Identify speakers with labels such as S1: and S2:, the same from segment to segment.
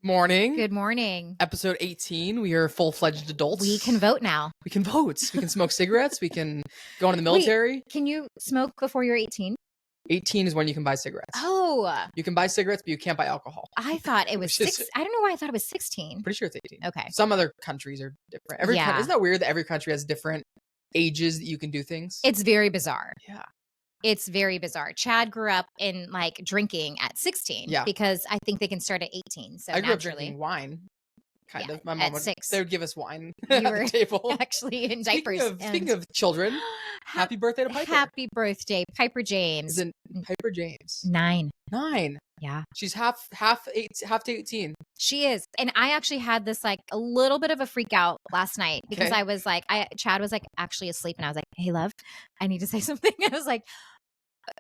S1: Morning.
S2: Good morning.
S1: Episode 18. We are full-fledged adults.
S2: We can vote now.
S1: We can vote. We can smoke cigarettes. We can go into the military.
S2: Wait, can you smoke before you're 18?
S1: 18 is when you can buy cigarettes.
S2: Oh.
S1: You can buy cigarettes, but you can't buy alcohol.
S2: I thought it was 6. I don't know why I thought it was 16.
S1: Pretty sure it's 18.
S2: Okay.
S1: Some other countries are different. Isn't that weird that every country has different ages that you can do things?
S2: It's very bizarre.
S1: Yeah.
S2: It's very bizarre. Chad grew up in drinking at 16 because I think they can start at 18. So
S1: I grew up drinking wine. Kind of. My mom
S2: at 6.
S1: They would give us wine
S2: You
S1: at
S2: were
S1: the table.
S2: Actually in diapers.
S1: Speaking of children, happy birthday to Piper.
S2: Happy birthday, Piper James.
S1: Isn't Piper James?
S2: 9.
S1: 9.
S2: Yeah.
S1: She's half to 18.
S2: She is. And I actually had this a little bit of a freak out last night because I was Chad was actually asleep and I was like, hey, love, I need to say something. I was like,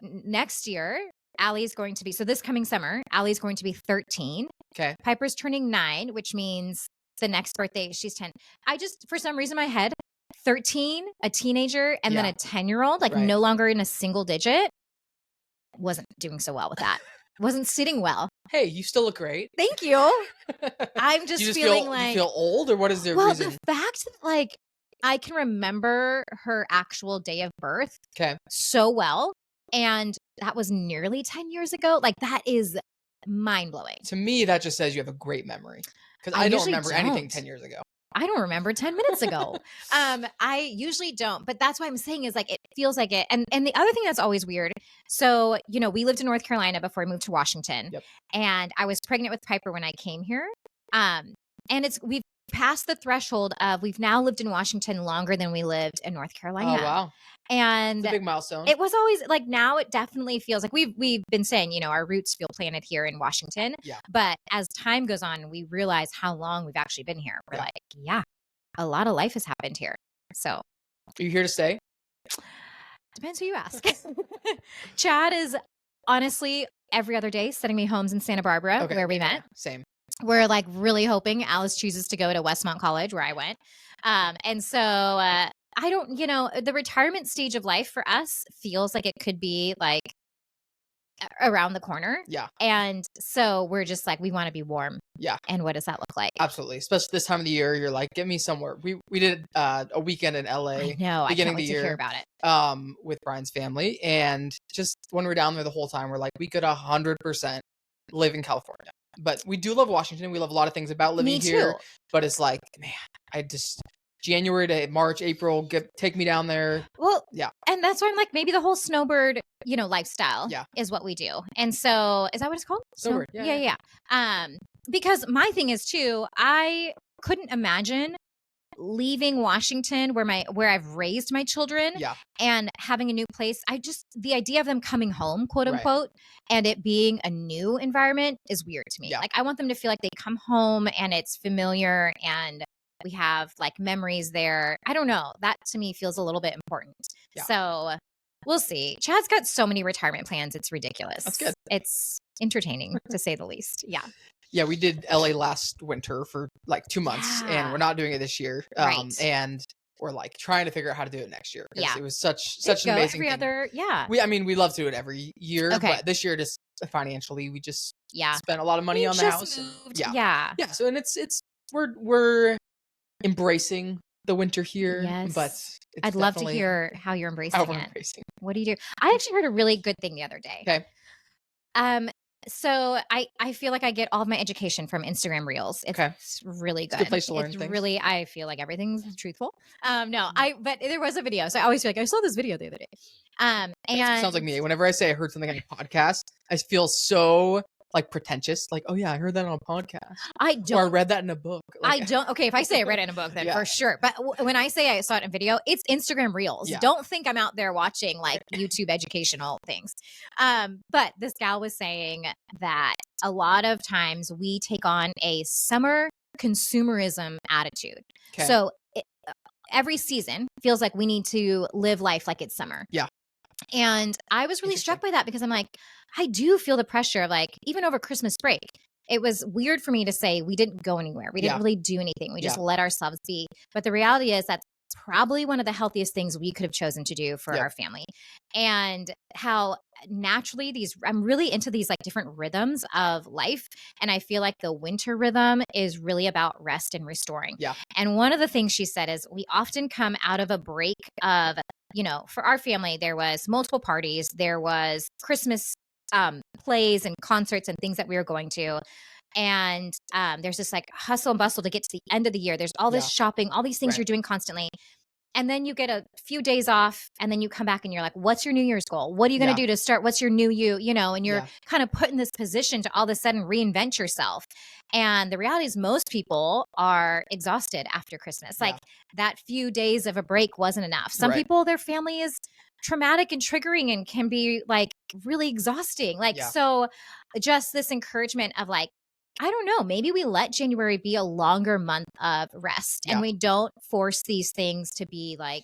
S2: next year, Allie's going to be, so this coming summer, Allie's going to be 13.
S1: Okay.
S2: Piper's turning 9, which means the next birthday, she's 10. I just, for some reason, in my head, 13, a teenager, and then a 10-year-old, no longer in a single digit, wasn't doing so well with that. Wasn't sitting well.
S1: Hey, you still look great.
S2: Thank you. I'm just feeling
S1: you feel old, or what is the reason?
S2: The fact that I can remember her actual day of birth so well, and that was nearly 10 years ago. That is mind-blowing.
S1: To me, that just says you have a great memory, because I don't remember anything 10 years ago.
S2: I don't remember 10 minutes ago. I usually don't, but that's what I'm saying is it feels like it. And the other thing that's always weird. So, we lived in North Carolina before we moved to Washington, and I was pregnant with Piper when I came here. And we've passed the threshold of we've now lived in Washington longer than we lived in North Carolina.
S1: Oh, wow.
S2: And
S1: it's a big milestone.
S2: It was always now it definitely feels like we've been saying, our roots feel planted here in Washington.
S1: Yeah.
S2: But as time goes on, we realize how long we've actually been here. We're a lot of life has happened here. So
S1: are you here to stay?
S2: Depends who you ask. Chad is honestly every other day sending me homes in Santa Barbara where we met.
S1: Same.
S2: We're really hoping Alice chooses to go to Westmont College where I went. And so I don't, the retirement stage of life for us feels like it could be around the corner.
S1: Yeah.
S2: And so we're just we want to be warm.
S1: Yeah.
S2: And what does that look like?
S1: Absolutely. Especially this time of the year, you're get me somewhere. We did a weekend in LA.
S2: I know. I can't wait to hear about it.
S1: With Brian's family. And just when we're down there the whole time, we're we could 100% live in California. But we do love Washington. We love a lot of things about living here. But it's man, I just January to March, April, take me down there.
S2: Well, yeah. And that's why I'm maybe the whole snowbird, lifestyle is what we do. And so is that what it's called?
S1: Snowbird.
S2: Yeah. Because my thing is too, I couldn't imagine leaving Washington where I've raised my children and having a new place. The idea of them coming home, quote unquote, and it being a new environment is weird to me.
S1: Yeah.
S2: I want them to feel like they come home and it's familiar and we have memories there. I don't know. That to me feels a little bit important. Yeah. So we'll see. Chad's got so many retirement plans. It's ridiculous.
S1: That's good.
S2: It's entertaining to say the least. Yeah.
S1: Yeah, we did LA last winter for 2 months, and we're not doing it this year. And we're trying to figure out how to do it next year. Yeah, it was such an amazing thing. We love to do it every year, but this year just financially we just spent a lot of money on the house.
S2: Moved. Yeah.
S1: So and it's we're embracing the winter here.
S2: Yes.
S1: But
S2: I'd love to hear how you're embracing it. What do you do? I actually heard a really good thing the other day.
S1: Okay.
S2: So I feel like I get all of my education from Instagram Reels. It's really good.
S1: It's a good place to learn things.
S2: Really, I feel like everything's truthful. But there was a video. So I always feel I saw this video the other day. And
S1: it sounds like me. Whenever I say I heard something on a podcast, I feel so pretentious. Oh yeah, I heard that on a podcast.
S2: I don't.
S1: Or I read that in a book.
S2: I don't. Okay, if I say I read it in a book, then for sure. But when I say I saw it in video, it's Instagram Reels. Yeah. Don't think I'm out there watching YouTube educational things. But this gal was saying that a lot of times we take on a summer consumerism attitude. Okay. So every season feels like we need to live life like it's summer.
S1: Yeah.
S2: And I was really struck by that because I'm I do feel the pressure of even over Christmas break. It was weird for me to say we didn't go anywhere. We didn't really do anything. We just let ourselves be. But the reality is that's probably one of the healthiest things we could have chosen to do for our family. And how naturally I'm really into these like different rhythms of life. And I feel like the winter rhythm is really about rest and restoring.
S1: Yeah.
S2: And one of the things she said is we often come out of a break of, for our family, there was multiple parties, there was Christmas plays and concerts and things that we were going to. And there's this like hustle and bustle to get to the end of the year. There's all this shopping, all these things you're doing constantly. And then you get a few days off and then you come back and you're like, what's your New Year's goal? What are you going to do to start? What's your new you? And you're kind of put in this position to all of a sudden reinvent yourself. And the reality is most people are exhausted after Christmas. Like that few days of a break wasn't enough. Some people, their family is traumatic and triggering and can be like really exhausting. Like, so just this encouragement of like, I don't know, maybe we let January be a longer month of rest and we don't force these things to be like,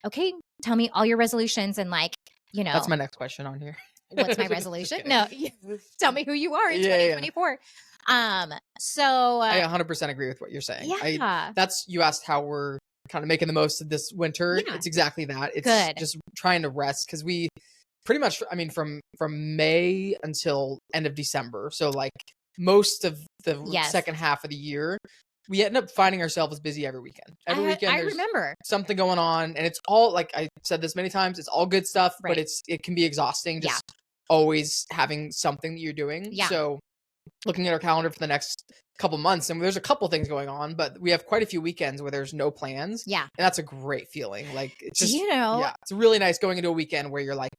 S2: okay, tell me all your resolutions and like,
S1: That's my next question on here.
S2: What's my resolution? No, tell me who you are in 2024. So
S1: I 100% agree with what you're saying.
S2: Yeah.
S1: You asked how we're kind of making the most of this winter. Yeah. It's exactly that. It's just trying to rest because we pretty much, I mean, from May until end of December. So like most of the second half of the year, we end up finding ourselves busy every weekend. Every weekend,
S2: I remember
S1: something going on, and it's all like I said this many times. It's all good stuff, but it can be exhausting. Just always having something that you're doing. Yeah. So looking at our calendar for the next couple months, and there's a couple things going on, but we have quite a few weekends where there's no plans.
S2: Yeah,
S1: and that's a great feeling. Like it's just it's really nice going into a weekend where you're like,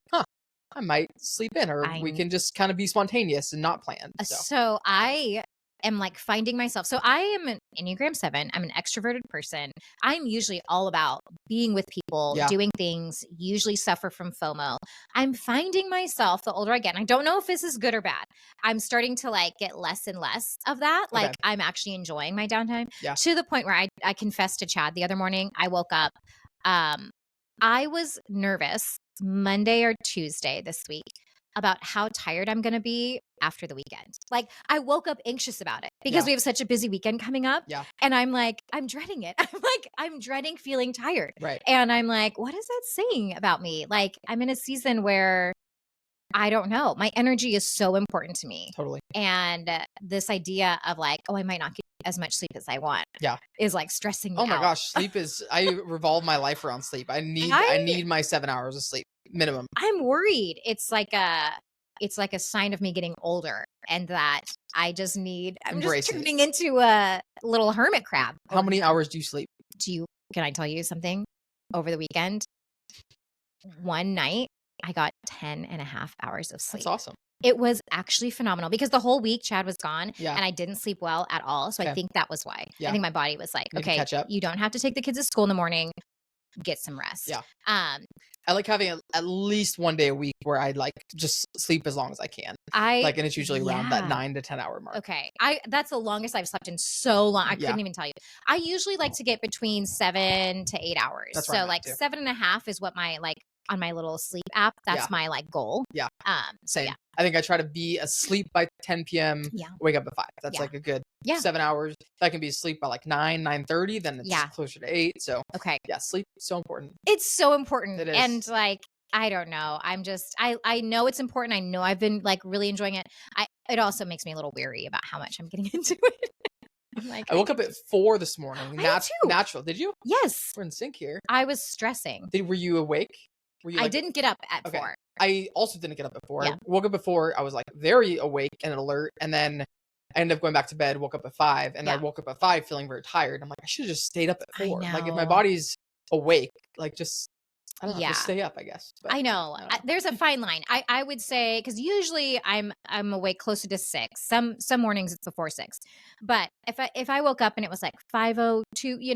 S1: I might sleep in, or we can just kind of be spontaneous and not planned.
S2: So I am like finding myself. So I am an Enneagram 7. I'm an extroverted person. I'm usually all about being with people, doing things, usually suffer from FOMO. I'm finding myself the older I get, and I don't know if this is good or bad. I'm starting to like get less and less of that. Okay. Like I'm actually enjoying my downtime to the point where I confessed to Chad the other morning. I woke up. I was nervous Monday or Tuesday this week about how tired I'm going to be after the weekend. Like I woke up anxious about it because we have such a busy weekend coming up. Yeah. And I'm like, I'm dreading it. I'm dreading feeling tired.
S1: Right.
S2: And I'm like, what is that saying about me? Like I'm in a season where I don't know. My energy is so important to me.
S1: Totally.
S2: And this idea of like, oh, I might not get as much sleep as I want.
S1: Yeah.
S2: Is like stressing me out.
S1: Oh my gosh. Sleep is, I revolve my life around sleep. I need my 7 hours of sleep minimum.
S2: I'm worried. It's like a sign of me getting older and that I'm just turning into a little hermit crab.
S1: How many hours do you sleep?
S2: Can I tell you something? Over the weekend, one night, I got 10 and a half hours of sleep.
S1: That's awesome.
S2: It was actually phenomenal because the whole week Chad was gone and I didn't sleep well at all. So I think that was why. I think my body was like, okay,
S1: catch up.
S2: You don't have to take the kids to school in the morning. Get some rest.
S1: Yeah. I like having at least one day a week where I like just sleep as long as I can. And it's usually around that 9 to 10 hour mark.
S2: Okay. That's the longest I've slept in so long. I couldn't even tell you. I usually like to get between 7 to 8 hours.
S1: That's
S2: so like 7.5 is what my like on my little sleep app. That's my like goal.
S1: Yeah. Same. Yeah. I think I try to be asleep by 10 p.m. Wake up at 5. That's like a good 7 hours. If I can be asleep by like 9:30, then it's closer to 8. So sleep is so important.
S2: It's so important.
S1: It is.
S2: And like, I don't know. I'm just, I know it's important. I know I've been like really enjoying it. It also makes me a little weary about how much I'm getting into it.
S1: I woke up at 4 this morning. Natural. Did you?
S2: Yes.
S1: We're in sync here.
S2: I was stressing.
S1: Were you awake?
S2: I didn't get up at 4.
S1: I also didn't get up at 4. I woke up at 4. I was like very awake and alert. And then I ended up going back to bed, woke up at 5. And I woke up at 5 feeling very tired. I'm like, I should have just stayed up at 4. Like if my body's awake, like just, I don't know, just stay up, I guess. But,
S2: I know. There's a fine line. I would say, because usually I'm awake closer to 6. Some mornings it's before 6. But if I woke up and it was like 5:02,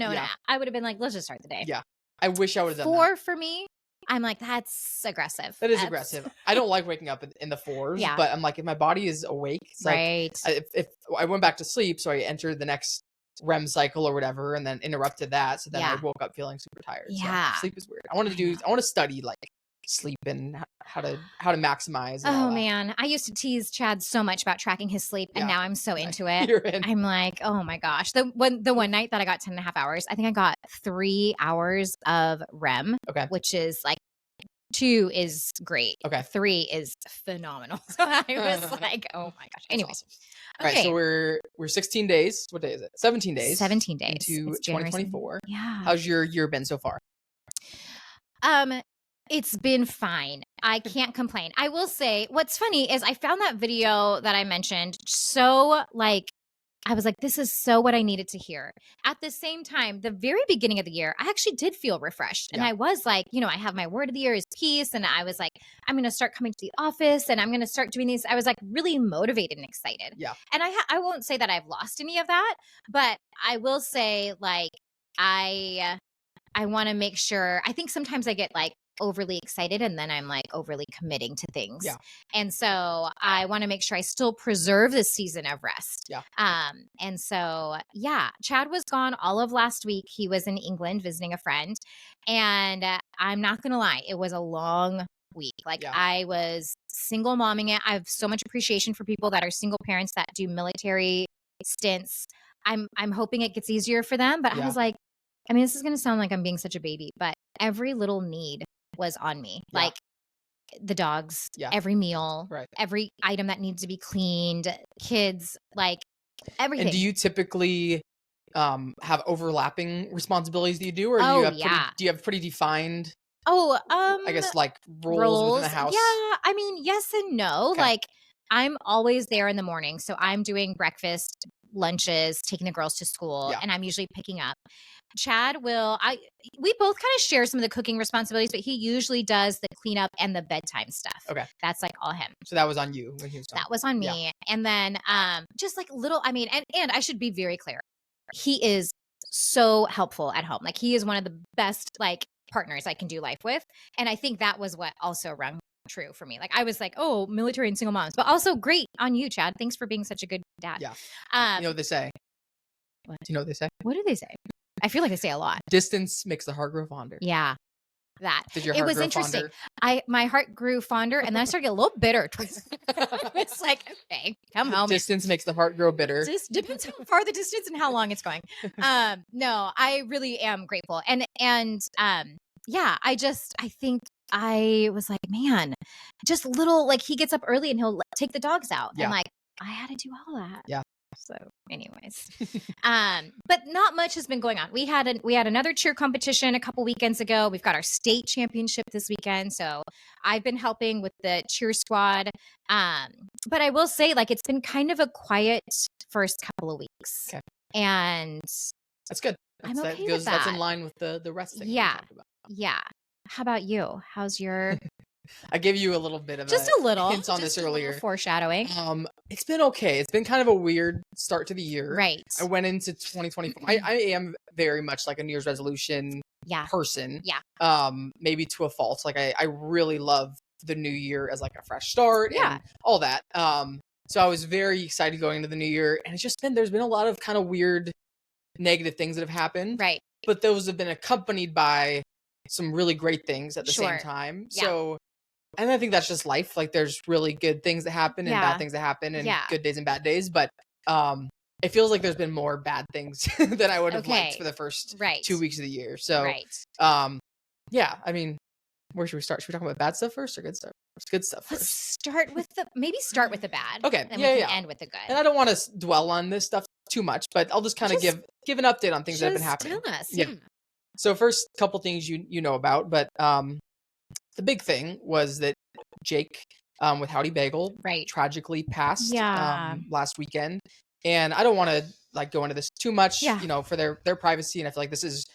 S2: and I would have been like, let's just start the day.
S1: Yeah. I wish I would have done
S2: 4 for me. I'm like, that's aggressive.
S1: That is aggressive. I don't like waking up in the 4s, but I'm like, if my body is awake, it's
S2: right.
S1: Like, if I went back to sleep, so I entered the next REM cycle or whatever, and then interrupted that. So then I woke up feeling super tired.
S2: Yeah.
S1: So sleep is weird. I want to study like sleep and how to maximize.
S2: Oh man, I used to tease Chad so much about tracking his sleep, and now I'm so into it. I'm like, oh my gosh. The one night that I got 10 and a half hours, I think I got 3 hours of REM, which is like 2 is great. 3 is phenomenal. So I was like, oh my gosh. Anyway.
S1: Awesome. All right, so we're 16 days. What day is it? 17 days.
S2: 17 days
S1: into 2024.
S2: Yeah.
S1: How's your year been so far?
S2: It's been fine. I can't complain. I will say what's funny is I found that video that I mentioned so like I was like, this is so what I needed to hear. At the same time, the very beginning of the year, I actually did feel refreshed. And I was like, I have my word of the year is peace. And I was like, I'm going to start coming to the office and I'm going to start doing these. I was like really motivated and excited.
S1: Yeah.
S2: And I won't say that I've lost any of that, but I will say like, I want to make sure, I think sometimes I get like overly excited and then I'm like overly committing to things.
S1: Yeah.
S2: And so I want to make sure I still preserve this season of rest.
S1: Yeah.
S2: And so, Chad was gone all of last week. He was in England visiting a friend. And I'm not going to lie, it was a long week. Like I was single momming it. I have so much appreciation for people that are single parents that do military stints. I'm hoping it gets easier for them. But I was like, I mean, this is going to sound like I'm being such a baby, but every little need was on me. Like the dogs, every meal, every item that needs to be cleaned, kids, like everything.
S1: And do you typically have overlapping responsibilities that you do, or do you have pretty defined I guess like roles within the house?
S2: Yeah, I mean, yes and no. Like I'm always there in the morning. So I'm doing breakfast, lunches, taking the girls to school, and I'm usually picking up. Chad we both kind of share some of the cooking responsibilities, but he usually does the cleanup and the bedtime stuff. That's like all him.
S1: So that was on you when he was gone.
S2: That was on me. Yeah. And then just like little, I mean, and I should be very clear. He is so helpful at home. Like he is one of the best like partners I can do life with. And I think that was what also rung true for me. Like I was like, oh, military and single moms, but also great on you, Chad. Thanks for being such a good dad.
S1: Yeah. You know what they say?
S2: What?
S1: Do you know what they say?
S2: What do they say? I feel like they say a lot.
S1: Distance makes the heart grow fonder.
S2: Yeah. That.
S1: Did your heart grow interesting.
S2: Fonder? My heart grew fonder and then I started to get a little bitter. It's like, okay, come home.
S1: Distance makes the heart grow bitter.
S2: Just depends how far the distance and how long it's going. No, I really am grateful. And I think I was like, man, just little, like he gets up early and he'll take the dogs out. And like, I had to do all that.
S1: Yeah.
S2: So anyways, but not much has been going on. We had another cheer competition a couple weekends ago. We've got our state championship this weekend. So I've been helping with the cheer squad. But I will say like, it's been kind of a quiet first couple of weeks. And
S1: that's good.
S2: I'm okay with that.
S1: That's in line with the rest thing.
S2: Yeah. Yeah. How about you? How's your...
S1: I gave you a little bit of
S2: just a little
S1: hints on this earlier.
S2: Foreshadowing.
S1: It's been okay. It's been kind of a weird start to the year.
S2: Right.
S1: I went into 2024. I am very much like a New Year's resolution person.
S2: Yeah.
S1: Maybe to a fault. Like I really love the new year as like a fresh start and all that. So I was very excited going into the new year, and it's just there's been a lot of kind of weird negative things that have happened.
S2: Right.
S1: But those have been accompanied by some really great things at the same time.
S2: Yeah.
S1: So, and I think that's just life. Like there's really good things that happen and bad things that happen and good days and bad days. But it feels like there's been more bad things than I would have liked for the first 2 weeks of the year. So, yeah, I mean, where should we start? Should we talk about bad stuff first or good stuff? It's good stuff first.
S2: Let's start with the bad.
S1: Okay.
S2: And we can end with the good.
S1: And I don't want to dwell on this stuff too much, but I'll just kind of give an update on things that have been happening.
S2: Tell us.
S1: Yeah. So first couple things you know about, but the big thing was that Jake with Howdy Bagel tragically passed last weekend. And I don't want to like go into this too much, for their privacy. And I feel like this is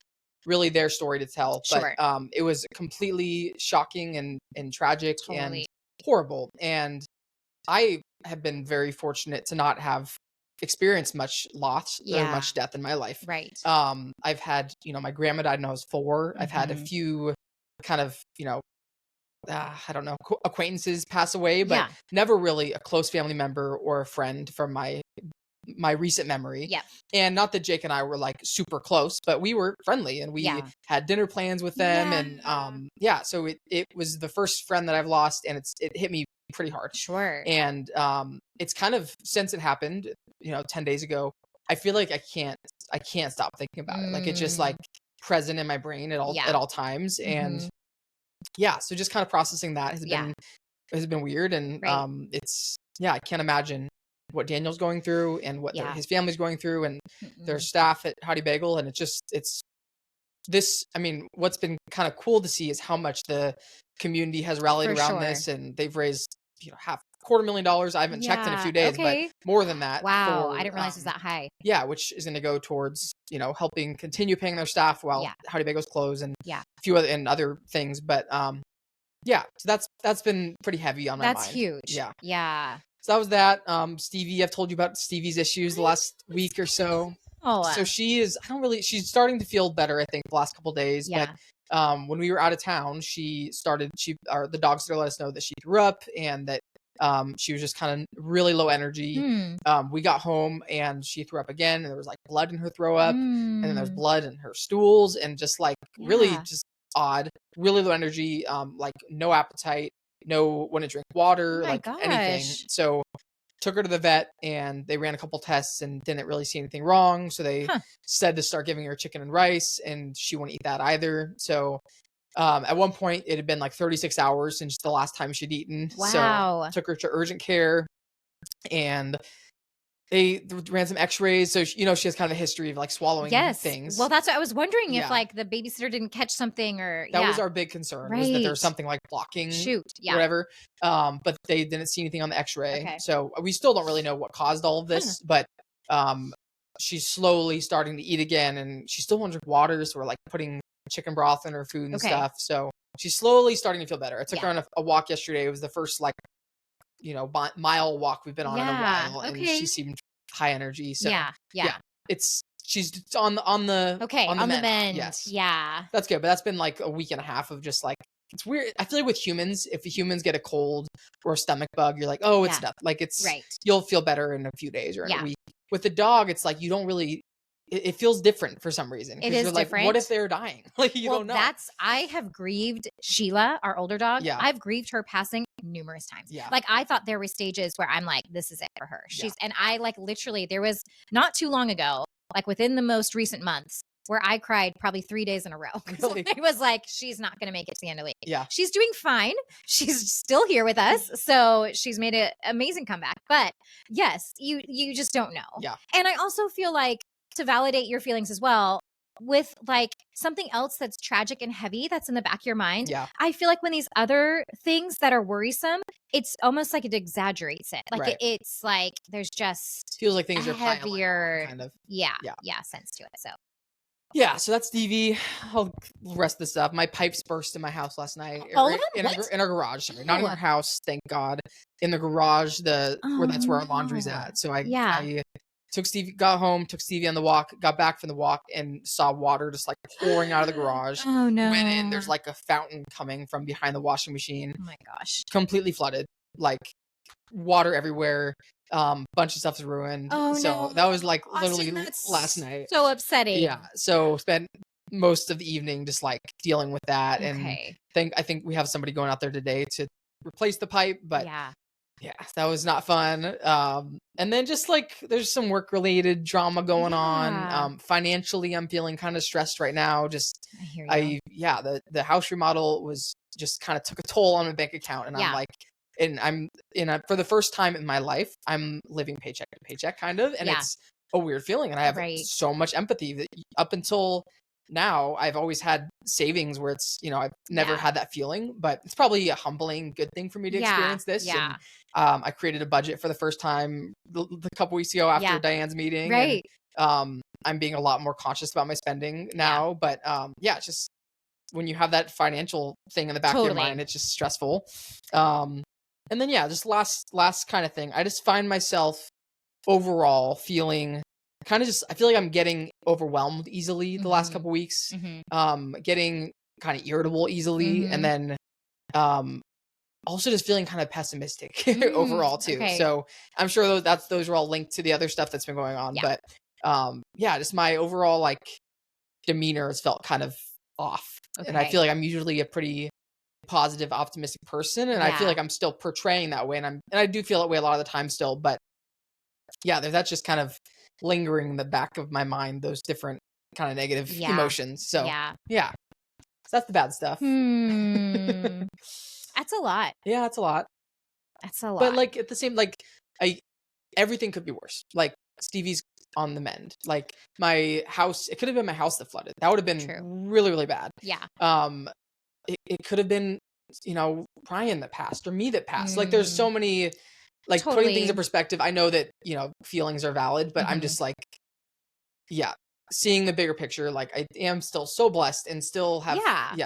S1: really their story to tell. But it was completely shocking and tragic and horrible. And I have been very fortunate to not have experienced much loss or much death in my life.
S2: Right.
S1: I've had, my grandma died when I was 4. I've had a few kind of, I don't know, acquaintances pass away, but never really a close family member or a friend from my my recent memory.
S2: Yep.
S1: And not that Jake and I were like super close, but we were friendly and we had dinner plans with them. And so it was the first friend that I've lost, and it hit me pretty hard.
S2: Sure.
S1: And it's kind of, since it happened, 10 days ago, I feel like I can't stop thinking about it. Like, it's just like present in my brain at all times. And so just kind of processing that has been weird. And I can't imagine what Daniel's going through and what his family's going through, and their staff at Howdy Bagel. And what's been kind of cool to see is how much the community has rallied around this, and they've raised $250,000. I haven't checked in a few days, but more than that.
S2: Wow. I didn't realize it was that high.
S1: Yeah. Which is going to go towards, helping continue paying their staff while Howdy Bagel's closed, and a few other things. But, so that's been pretty heavy on my mind.
S2: That's huge.
S1: Yeah.
S2: Yeah.
S1: So that was that. Stevie, I've told you about Stevie's issues the last week or so.
S2: Oh,
S1: so she's starting to feel better, I think, the last couple of days.
S2: Yeah.
S1: But when we were out of town, the dog sitter let us know that she threw up, and that she was just kind of really low energy. We got home and she threw up again, and there was like blood in her throw up, and then there's blood in her stools, and just like really just odd, really low energy, like no appetite, no want to drink water, anything. So took her to the vet, and they ran a couple tests and didn't really see anything wrong. So they said to start giving her chicken and rice, and she wouldn't eat that either. So at one point it had been like 36 hours since the last time she'd eaten.
S2: Wow.
S1: So took her to urgent care, and they ran some x-rays. So, she has kind of a history of like swallowing things.
S2: Well, that's what I was wondering, if like the babysitter didn't catch something, or
S1: that was our big concern, was that there was something like blocking whatever. But they didn't see anything on the x-ray.
S2: Okay.
S1: So we still don't really know what caused all of this, but she's slowly starting to eat again, and she still wants to drink water. So we're like putting chicken broth in her food and stuff. So she's slowly starting to feel better. I took her on a walk yesterday. It was the first mile walk we've been on in a while, and she seemed high energy. So she's on the mend. Yes.
S2: Yeah.
S1: That's good. But that's been like a week and a half of just like, it's weird. I feel like with humans, if humans get a cold or a stomach bug, you're like, oh, it's nothing. Like, it's you'll feel better in a few days or in a week. With the dog, it's like you don't really. It feels different for some reason.
S2: It is different.
S1: Like, what if they're dying? Like, you don't know.
S2: I have grieved Sheila, our older dog.
S1: Yeah.
S2: I've grieved her passing numerous times.
S1: Yeah.
S2: Like, I thought there were stages where I'm like, this is it for her. And I like literally, there was not too long ago, like within the most recent months, where I cried probably 3 days in a row.
S1: Really?
S2: It was like, she's not going to make it to the end of the week.
S1: Yeah.
S2: She's doing fine. She's still here with us. So she's made an amazing comeback. But yes, you just don't know.
S1: Yeah.
S2: And I also feel like, to validate your feelings as well, with like something else that's tragic and heavy that's in the back of your mind.
S1: Yeah.
S2: I feel like when these other things that are worrisome, it's almost like it exaggerates it. Like it's like there's just
S1: feels like things are
S2: heavier
S1: kind of
S2: sense to it. So
S1: so that's Stevie. I'll rest this up. My pipes burst in my house last night.
S2: All of them?
S1: In our garage. Sorry, not in our house, thank God. In the garage, that's where our laundry's at. So I took Stevie on the walk, got back from the walk, and saw water just like pouring out of the garage.
S2: Oh no.
S1: Went in, there's like a fountain coming from behind the washing machine.
S2: Oh my gosh.
S1: Completely flooded. Like water everywhere. Bunch of stuff's ruined.
S2: Oh
S1: so
S2: no.
S1: that was like literally last night.
S2: So upsetting.
S1: Yeah. So spent most of the evening just like dealing with that.
S2: Okay.
S1: And I think we have somebody going out there today to replace the pipe, but that was not fun. And then just like there's some work related drama going on. Financially, I'm feeling kind of stressed right now. Just
S2: I hear you.
S1: The house remodel was just kind of took a toll on my bank account, and I'm like, and for the first time in my life, I'm living paycheck to paycheck kind of, and it's a weird feeling, and I have so much empathy that up until now I've always had savings where it's, I've never had that feeling, but it's probably a humbling good thing for me to experience this.
S2: Yeah.
S1: And I created a budget for the first time a couple weeks ago after Diane's meeting.
S2: Right.
S1: And, I'm being a lot more conscious about my spending now, but it's just when you have that financial thing in the back of your mind, it's just stressful. And then just last kind of thing, I just find myself overall feeling kind of I feel like I'm getting overwhelmed easily the last couple weeks, getting kind of irritable easily. And then, also just feeling kind of pessimistic overall too. Okay. So I'm sure those are all linked to the other stuff that's been going on. Yeah. But yeah, just my overall like demeanor has felt kind of off. Okay. And I feel like I'm usually a pretty positive, optimistic person. And I feel like I'm still portraying that way. And I do feel that way a lot of the time still. But yeah, that's just kind of lingering in the back of my mind, those different kind of negative emotions. So yeah. So that's the bad stuff.
S2: That's a lot.
S1: Yeah, it's a lot.
S2: That's a lot.
S1: But like at the same, like everything could be worse. Like Stevie's on the mend. Like my house, it could have been my house that flooded. That would have been really, really bad.
S2: Yeah.
S1: It could have been, Brian that passed or me that passed. Like there's so many, like putting things in perspective. I know that, feelings are valid, but I'm just like, seeing the bigger picture. Like I am still so blessed and still have,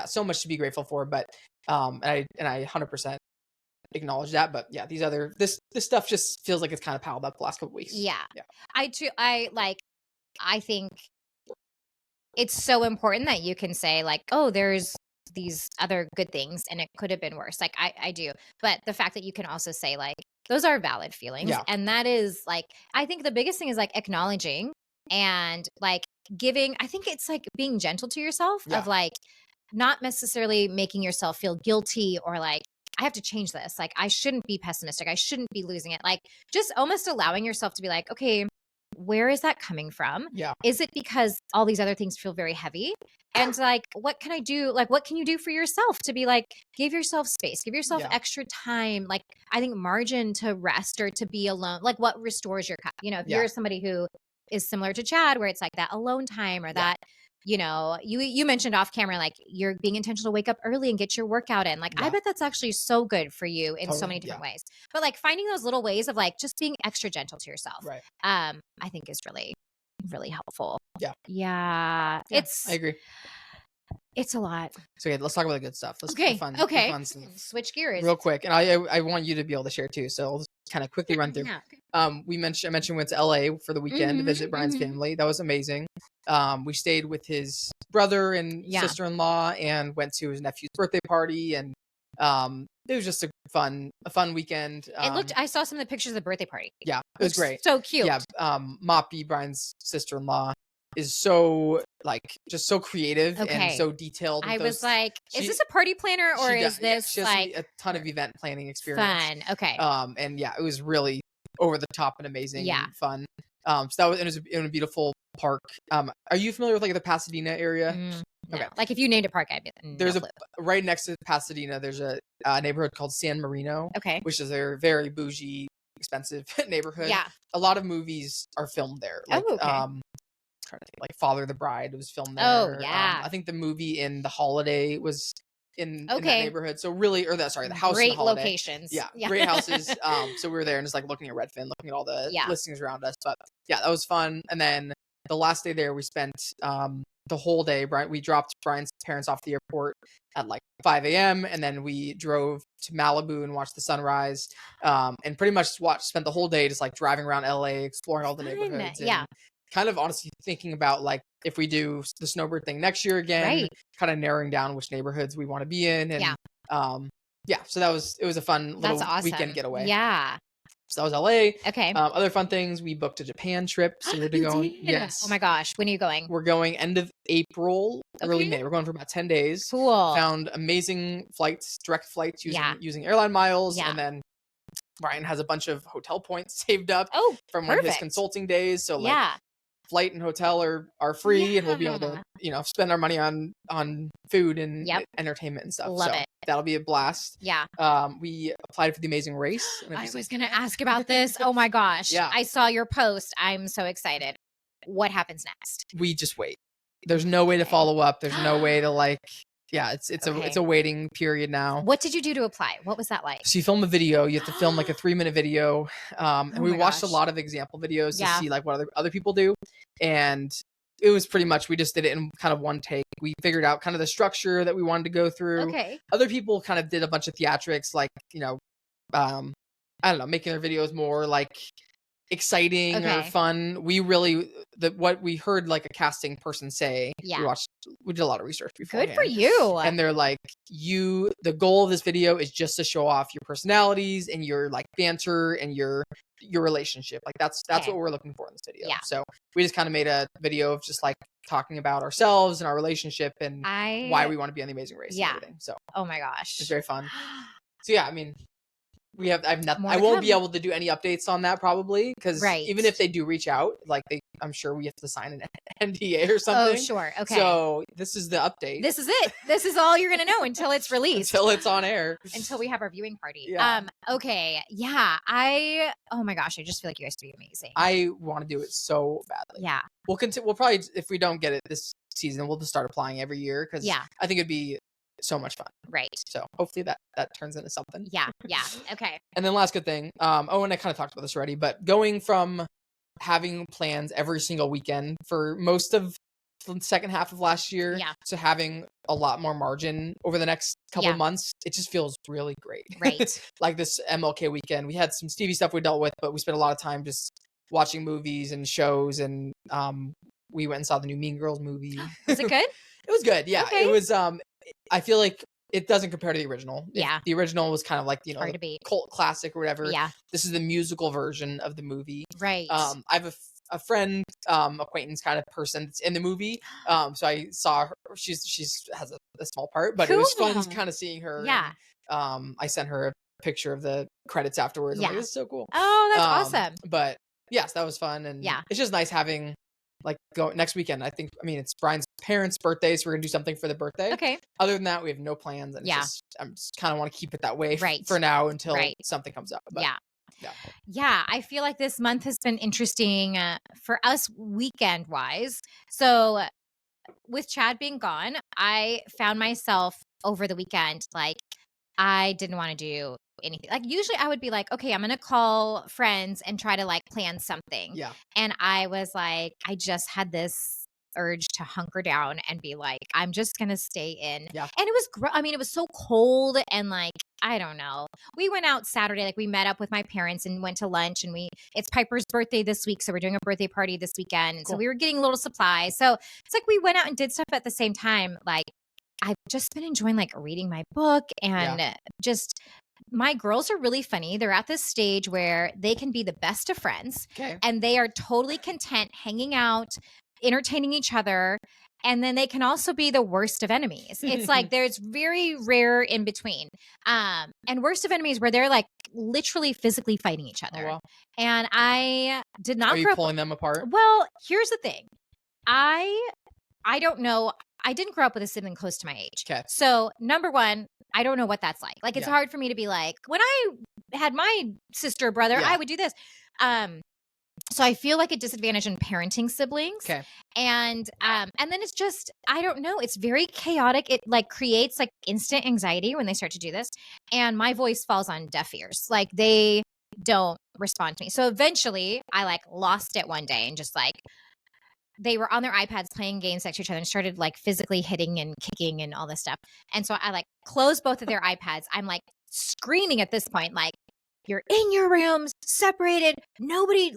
S1: so much to be grateful for. But, and I 100% acknowledge that. But yeah, this stuff just feels like it's kind of piled up the last couple weeks.
S2: Yeah. I think it's so important that you can say like, oh, there's these other good things and it could have been worse. Like I do. But the fact that you can also say like, those are valid feelings. Yeah. And that is like, I think the biggest thing is like acknowledging and like giving, I think it's like being gentle to yourself of like, not necessarily making yourself feel guilty or like, I have to change this. Like, I shouldn't be pessimistic. I shouldn't be losing it. Like, just almost allowing yourself to be like, okay, where is that coming from?
S1: Yeah.
S2: Is it because all these other things feel very heavy? And like, what can I do? Like, what can you do for yourself to be like, give yourself space, give yourself extra time. Like, I think margin to rest or to be alone, like what restores your cup. If you're somebody who is similar to Chad, where it's like that alone time or that, you mentioned off camera, like you're being intentional to wake up early and get your workout in. Like, I bet that's actually so good for you in so many different ways. But like finding those little ways of like just being extra gentle to yourself,
S1: right?
S2: I think is really, really helpful.
S1: Yeah. I agree.
S2: It's a lot.
S1: So let's talk about the good stuff. Let's fun stuff.
S2: Switch gears
S1: real quick, and I want you to be able to share too. So I'll just kind of quickly run through. I mentioned we went to LA for the weekend to visit Brian's family. That was amazing. We stayed with his brother and sister-in-law and went to his nephew's birthday party, and it was just a fun weekend.
S2: I saw some of the pictures of the birthday party.
S1: Yeah, it was great.
S2: So cute.
S1: Yeah. Moppy, Brian's sister-in-law, is so just so creative and so detailed.
S2: I was like, is this a party planner or is this
S1: she has like a ton of event planning experience?
S2: Fun. Okay.
S1: And it was really over the top and amazing and fun. So that was in a beautiful park. Are you familiar with like the Pasadena area?
S2: No. Okay. Like if you named a park, I'd be
S1: there's right next to Pasadena, there's a neighborhood called San Marino.
S2: Okay.
S1: Which is a very bougie, expensive neighborhood.
S2: Yeah.
S1: A lot of movies are filmed there. Like, trying to think, like Father of the Bride was filmed there.
S2: Oh yeah.
S1: I think the movie in The Holiday was in that neighborhood. So really, the house.
S2: Great
S1: in The Holiday.
S2: Locations.
S1: Yeah, great houses. So we were there and just like looking at Redfin, looking at all the listings around us. But yeah, that was fun. And then the last day there, we spent the whole day. We dropped Brian's parents off the airport at like 5 a.m. and then we drove to Malibu and watched the sunrise. And pretty much spent the whole day just like driving around LA, exploring all the neighborhoods. And kind of honestly thinking about like if we do the snowbird thing next year again, kind of narrowing down which neighborhoods we want to be in. And so it was a fun little weekend getaway.
S2: Yeah.
S1: So that was LA.
S2: Okay.
S1: Other fun things, we booked a Japan trip. So we're going. Yes.
S2: Oh my gosh. When are you going?
S1: We're going end of April, early May. We're going for about 10 days.
S2: Cool.
S1: Found amazing flights, direct flights using airline miles. And then Brian has a bunch of hotel points saved up from one of his consulting days. So flight and hotel are free and we'll be able to, spend our money on food and entertainment and stuff.
S2: Love it.
S1: That'll be a blast.
S2: Yeah.
S1: We applied for the Amazing Race.
S2: I was going to ask about this. Oh my gosh.
S1: Yeah.
S2: I saw your post. I'm so excited. What happens next?
S1: We just wait. There's no way to follow up. There's no way to it's a waiting period now.
S2: What did you do to apply? What was that like?
S1: So you film a video. You have to film like a 3-minute video. And we watched a lot of example videos to see like what other people do. And it was pretty much, we just did it in kind of one take. We figured out kind of the structure that we wanted to go through.
S2: Okay.
S1: Other people kind of did a bunch of theatrics, like, I don't know, making their videos more like exciting or fun. We really what we heard like a casting person say.
S2: Yeah,
S1: we did a lot of research beforehand.
S2: Good for you.
S1: And they're like, the goal of this video is just to show off your personalities and your like banter and your relationship. Like that's what we're looking for in this video.
S2: Yeah.
S1: So we just kind of made a video of just like talking about ourselves and our relationship and why we want to be on The Amazing Race.
S2: Yeah.
S1: And everything. So
S2: oh my gosh,
S1: it's very fun. So yeah, I mean, I won't be able to do any updates on that probably because even if they do reach out, like I'm sure we have to sign an NDA or something.
S2: Oh, sure. Okay.
S1: So this is the update.
S2: This is it. This is all you're gonna know until it's released.
S1: Until it's on air.
S2: Until we have our viewing party.
S1: Yeah.
S2: Okay. Yeah. Oh my gosh, I just feel like you guys would be amazing.
S1: I want to do it so badly.
S2: Yeah.
S1: We'll probably, if we don't get it this season, we'll just start applying every year because I think it'd be so much fun.
S2: Right.
S1: So hopefully that turns into something.
S2: Yeah. Yeah. Okay.
S1: And then last good thing, and I kind of talked about this already, but going from having plans every single weekend for most of the second half of last year to having a lot more margin over the next couple of months, it just feels really great.
S2: Right.
S1: Like this MLK weekend, we had some Stevie stuff we dealt with, but we spent a lot of time just watching movies and shows, and we went and saw the new Mean Girls movie.
S2: Was it good?
S1: It was good. Yeah.
S2: Okay.
S1: It was I feel like it doesn't compare to the original.
S2: Yeah.
S1: The original was kind of like,
S2: hard to beat.
S1: Cult classic or whatever.
S2: Yeah.
S1: This is the musical version of the movie.
S2: Right.
S1: I have a friend, acquaintance kind of person that's in the movie. So I saw her. She's has a small part, but it was fun kind of seeing her.
S2: Yeah.
S1: And, I sent her a picture of the credits afterwards.
S2: Yeah.
S1: I'm like, this is so cool.
S2: Oh, that's awesome.
S1: But yes, that was fun. And it's just nice having like go next weekend. I mean, it's Brian's parents' birthday, so we're gonna do something for the birthday.
S2: Okay.
S1: Other than that, we have no plans. And I just kind of want to keep it that way for now until something comes up. But,
S2: yeah. I feel like this month has been interesting for us weekend wise. So with Chad being gone, I found myself over the weekend, like I didn't want to do anything. Like usually I would be like, okay, I'm going to call friends and try to like plan something.
S1: Yeah.
S2: And I was like, I just had this urge to hunker down and be like, I'm just going to stay in.
S1: Yeah.
S2: And it was, it was so cold and like, I don't know. We went out Saturday, like we met up with my parents and went to lunch, and it's Piper's birthday this week. So we're doing a birthday party this weekend. Cool. So we were getting a little supplies. So it's like we went out and did stuff at the same time. Like I've just been enjoying like reading my book and just my girls are really funny. They're at this stage where they can be the best of friends and they are totally content hanging out, entertaining each other. And then they can also be the worst of enemies. It's like there's very rare in between. And worst of enemies where they're like literally physically fighting each other.
S1: Oh, wow.
S2: And I did not.
S1: Are you pulling them apart?
S2: Well, here's the thing. I don't know. I didn't grow up with a sibling close to my age.
S1: Okay.
S2: So number one, I don't know what that's like. Like it's hard for me to be like, when I had my sister or brother, I would do this. So I feel like a disadvantage in parenting siblings.
S1: Okay.
S2: And then it's just, I don't know. It's very chaotic. It like creates like instant anxiety when they start to do this. And my voice falls on deaf ears. Like they don't respond to me. So eventually I like lost it one day and just like, they were on their iPads playing games next to each other and started like physically hitting and kicking and all this stuff. And so I like closed both of their iPads. I'm like screaming at this point, like, you're in your rooms, separated. Nobody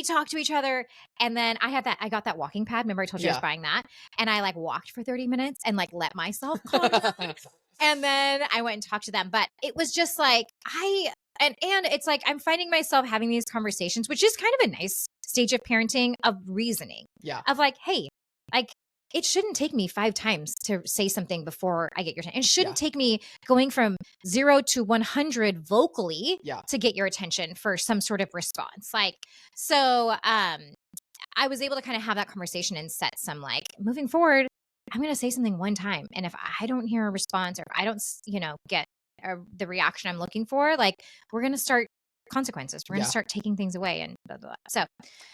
S2: talk to each other. And then I got that walking pad. Remember I told you I was buying that? And I like walked for 30 minutes and like let myself calm down. And then I went and talked to them. But it was just like, and it's like, I'm finding myself having these conversations, which is kind of a nice stage of parenting, of reasoning.
S1: Yeah.
S2: Of like, hey, like, it shouldn't take me 5 times to say something before I get your attention. It shouldn't take me going from 0 to 100 vocally to get your attention for some sort of response. Like, so I was able to kind of have that conversation and set some like, moving forward, I'm going to say something one time. And if I don't hear a response or I don't, get the reaction I'm looking for, like we're going to start consequences. We're going to start taking things away and blah, blah, blah. So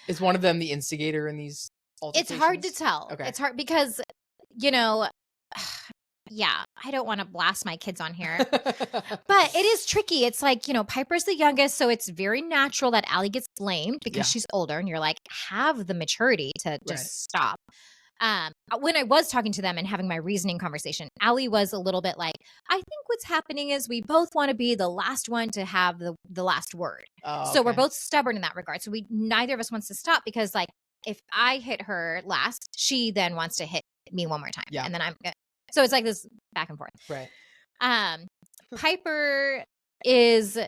S1: is one of them the instigator in these?
S2: It's hard to tell.
S1: Okay.
S2: It's hard because, I don't want to blast my kids on here, but it is tricky. It's like, Piper's the youngest, so it's very natural that Allie gets blamed because she's older and you're like, have the maturity to just stop. when I was talking to them and having my reasoning conversation, Allie was a little bit like, I think what's happening is we both want to be the last one to have the last word.
S1: Oh,
S2: so we're both stubborn in that regard. So neither of us wants to stop, because like if I hit her last, she then wants to hit me one more time.
S1: Yeah.
S2: And then I'm good. So it's like this back and forth.
S1: Right.
S2: Piper is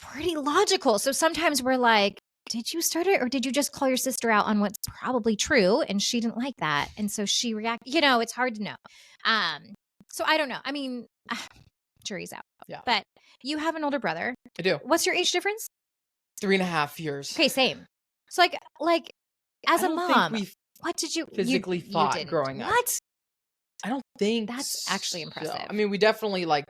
S2: pretty logical. So sometimes we're like, did you start it, or did you just call your sister out on what's probably true and she didn't like that, and so she reacted? It's hard to know. So I don't know. I mean, jury's out.
S1: Yeah.
S2: But you have an older brother.
S1: I do.
S2: What's your age difference?
S1: 3.5 years.
S2: Okay, same. So like as a mom, what did you
S1: physically fought growing up?
S2: What?
S1: I don't think
S2: that's actually impressive.
S1: So. I mean, we definitely like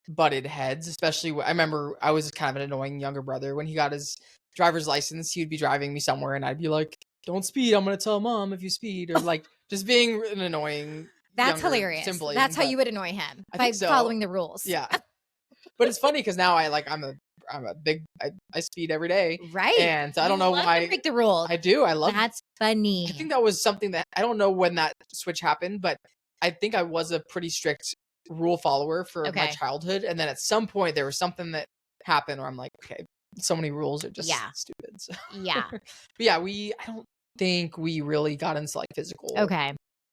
S1: butted heads, especially I remember I was kind of an annoying younger brother. When he got his driver's license, he would be driving me somewhere and I'd be like, don't speed, I'm gonna tell mom if you speed, or like just being an annoying
S2: that's hilarious sibling. That's how you would annoy him, by following the rules.
S1: Yeah. But it's funny because now I'm a big I speed every day,
S2: right?
S1: And I don't know why
S2: to break the rules.
S1: I do. I love
S2: that's funny.
S1: I think that was something that I don't know when that switch happened, but I think I was a pretty strict rule follower for my childhood, and then at some point there was something that happened where I'm like, okay, so many rules are just stupid. So.
S2: Yeah.
S1: But yeah, I don't think we really got into like physical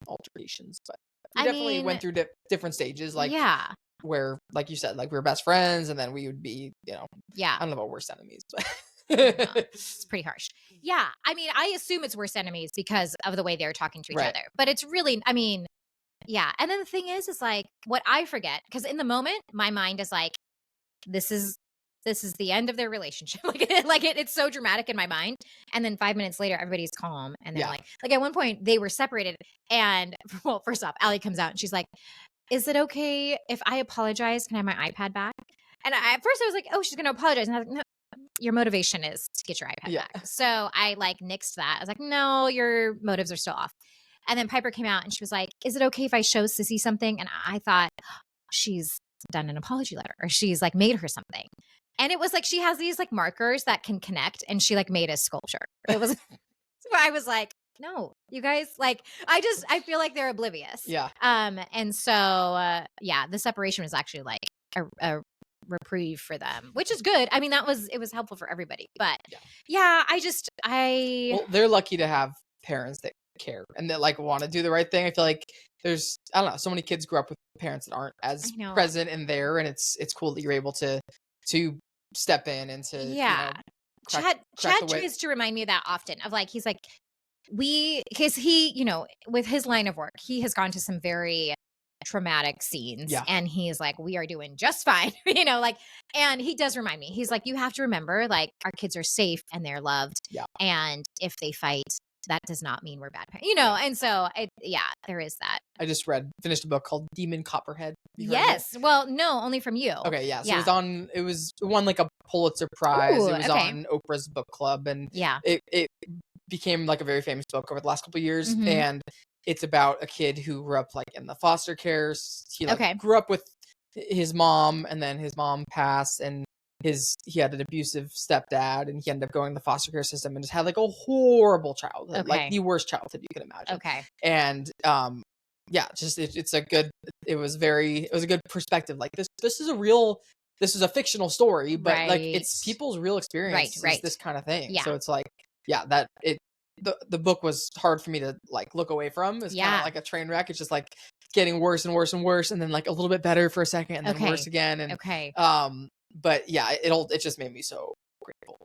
S1: altercations, but we definitely went through different stages, like where, like you said, like we were best friends, and then we would be, I don't know about worst enemies, but
S2: it's pretty harsh. Yeah. I mean, I assume it's worst enemies because of the way they're talking to each other, but it's really, I mean, yeah. And then the thing is like what I forget, because in the moment, my mind is like, this is the end of their relationship. It's so dramatic in my mind. And then 5 minutes later, everybody's calm. And they're like at one point they were separated. And well, first off, Allie comes out and she's like, is it okay if I apologize? Can I have my iPad back? And at first I was like, oh, she's going to apologize. And I was like, no, your motivation is to get your iPad back. So I nixed that. I was like, no, your motives are still off. And then Piper came out and she was like, is it okay if I show Sissy something? And I thought, she's done an apology letter, or she's made her something. And it was like, she has these markers that can connect, and she made a sculpture. It was, so I was like, no, you guys, I feel like they're oblivious.
S1: Yeah.
S2: And so, the separation was actually a reprieve for them, which is good. I mean, it was helpful for everybody, but
S1: well, they're lucky to have parents that care and that want to do the right thing. I feel like there's, I don't know, so many kids grew up with parents that aren't as present and there, and it's cool that you're able to step in and to
S2: Chad tries to remind me of that often, of he's like, because he, with his line of work, he has gone to some very traumatic scenes, and he's like, we are doing just fine, and he does remind me, he's like, you have to remember, our kids are safe and they're loved, and if they fight, that does not mean we're bad parents, and so there is that.
S1: I just finished a book called Demon Copperhead.
S2: Yes. Well, no, only from you.
S1: Okay, yeah. So it won a Pulitzer Prize. It was on Oprah's book club, and it became a very famous book over the last couple of years. Mm-hmm. And it's about a kid who grew up in the foster cares. He grew up with his mom, and then his mom passed, and he had an abusive stepdad, and he ended up going to the foster care system and just had a horrible childhood, the worst childhood you can imagine.
S2: Okay.
S1: And it was a good perspective. This is a fictional story, but it's people's real experience, right. This kind of thing. Yeah. So it's the book was hard for me to look away from. It's kind of like a train wreck. It's just getting worse and worse and worse, and then a little bit better for a second, and then worse again. And but it just made me so grateful.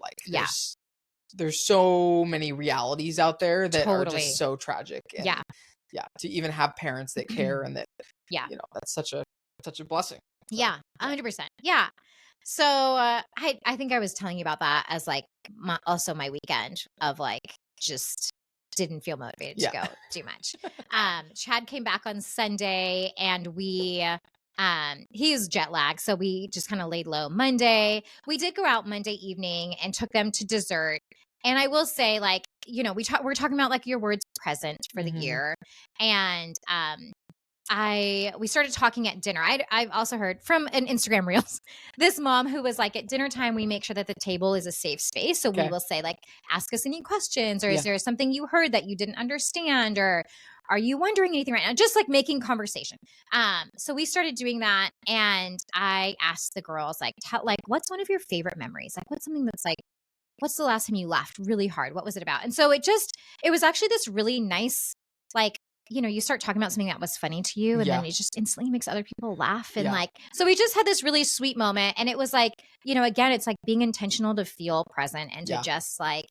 S1: There's so many realities out there that are just so tragic. And, to even have parents that care and that, that's such a blessing. So,
S2: yeah, 100%. Yeah. So I think I was telling you about that as also my weekend of just didn't feel motivated to go too much. Chad came back on Sunday, and he's jet lagged, so we just kind of laid low Monday. We did go out Monday evening and took them to dessert. And I will say, we're talking about your words present for the year. And we started talking at dinner. I've also heard from an Instagram Reels, this mom who was like, at dinner time, we make sure that the table is a safe space. So we will say like, ask us any questions, or is there something you heard that you didn't understand, or are you wondering anything right now? Just like making conversation. So we started doing that, and I asked the girls like, what's one of your favorite memories? Like, what's something that's like, what's the last time you laughed really hard? What was it about? And so it was actually this really nice, like, you start talking about something that was funny to you, and then it just instantly makes other people laugh. And like, so we just had this really sweet moment. And it was like, again, it's like being intentional to feel present and to just like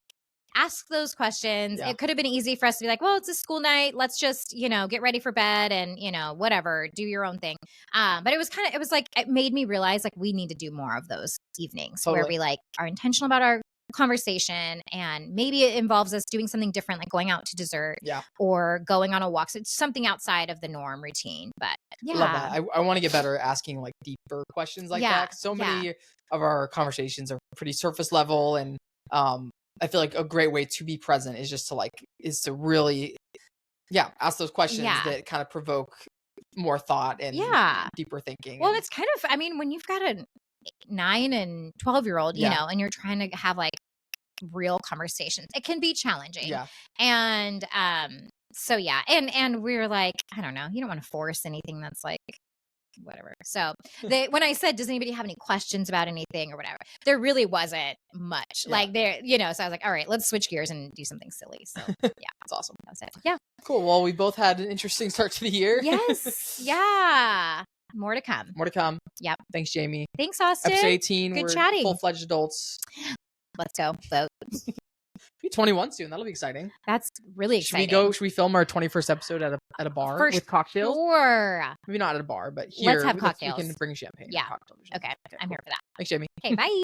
S2: ask those questions. It could have been easy for us to be like, well, it's a school night. Let's just, get ready for bed and, whatever, do your own thing. But it was like, it made me realize like we need to do more of those evenings where we like are intentional about our conversation, and maybe it involves us doing something different, like going out to dessert or going on a walk. So it's something outside of the norm routine. But
S1: love that. I want to get better at asking like deeper questions like that. So many of our conversations are pretty surface level, and I feel like a great way to be present is to really ask those questions that kind of provoke more thought and deeper thinking.
S2: Well, it's kind of, I mean, when you've got a 9 and 12-year-old, and you're trying to have like real conversations, it can be challenging. And so and we're like, I don't know, you don't want to force anything that's like whatever. So when I said, does anybody have any questions about anything or whatever, there really wasn't much like there, so I was like, all right, let's switch gears and do something silly. So
S1: that's awesome.
S2: That was it. Yeah,
S1: cool. Well, we both had an interesting start to the year.
S2: Yes. More to come. Yep.
S1: Thanks, Jamie.
S2: Thanks, Austin.
S1: Episode 18.
S2: Good
S1: we're
S2: chatting.
S1: Full-fledged adults.
S2: Let's go. Vote.
S1: Be 21 soon. That'll be exciting.
S2: That's really exciting.
S1: Should we film our 21st episode at a bar with cocktails?
S2: Sure.
S1: Maybe not at a bar, but here.
S2: Let's have cocktails.
S1: We can bring champagne.
S2: Yeah. Okay. I'm here for that.
S1: Thanks, Jamie.
S2: Okay, bye.